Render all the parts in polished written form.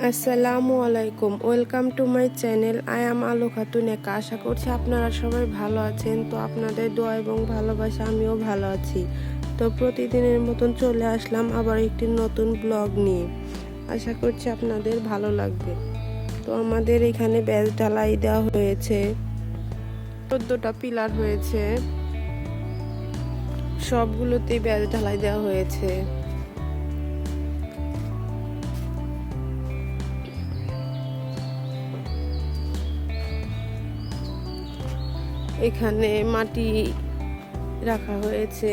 আসসালামু আলাইকুম, welcome to my channel. I am আলো খাতুন একা। আশা করছি আপনারা সবাই ভালো আছেন। তো আপনাদের দোয়া এবং ভালোবাসা আমিও ভালো আছি। তো প্রতিদিনের মতন চলে আসলাম আবার একটি নতুন ব্লগ নিয়ে। আশা করছি আপনাদের ভালো লাগবে। তো আমাদের এখানে ব্যাস ঢালাই দেওয়া হয়েছে, 14টা পিলার হয়েছে, সবগুলোতেই ব্যাস ঢালাই দেওয়া হয়েছে। এখানে মাটি রাখা হয়েছে।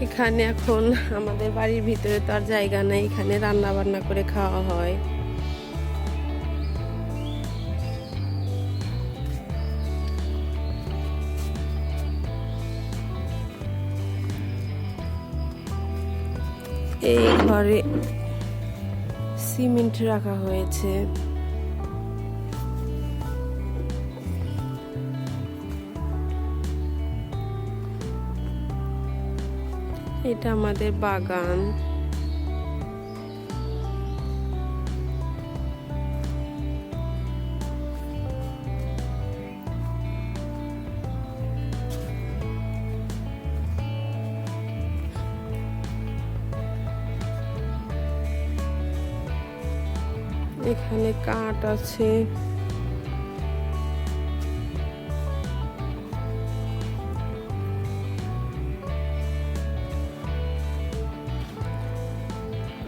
এখানে এখন আমাদের বাড়ির ভিতরে তো আর জায়গা নেই, এখানে রান্না বান্না করে খাওয়া হয়। এই ঘরে সিমেন্ট রাখা হয়েছে। এটা আমাদের বাগান। এখানে কাঠ আছে।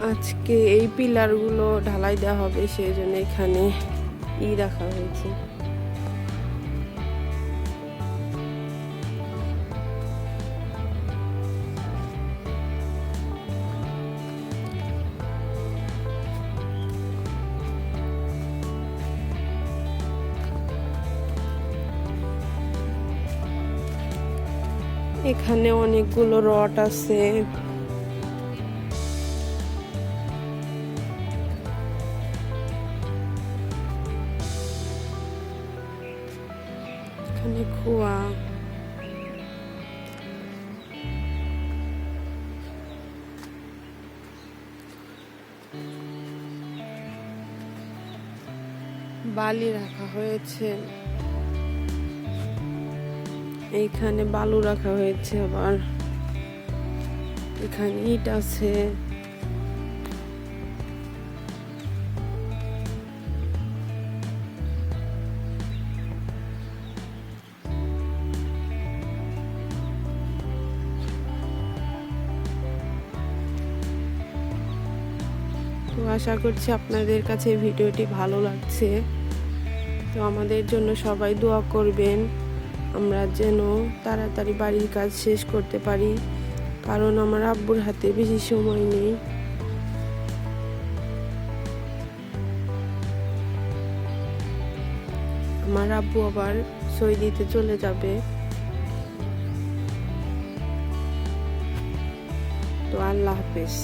আজকে এই পিলার গুলো ঢালাই দেওয়া হবে, সেই জন্য এখানে রাখা হয়েছে। এখানে অনেকগুলো রড আছে। এখানে খোয়া, বালি রাখা হয়েছে। এইখানে বালু রাখা হয়েছে, আবার এখানে ইট আছে। তো আশা করছি আপনাদের কাছে ভিডিওটি ভালো লাগছে। তো আমাদের জন্য সবাই দোয়া করবেন, আমরা যেন তাড়াতাড়ি বাড়ির কাজ শেষ করতে পারি, কারণ আমার আব্বুর হাতে বেশি সময় নেই। আমার আব্বু আবার সই দিতে চলে যাবে। তো আল্লাহ হাফেজ।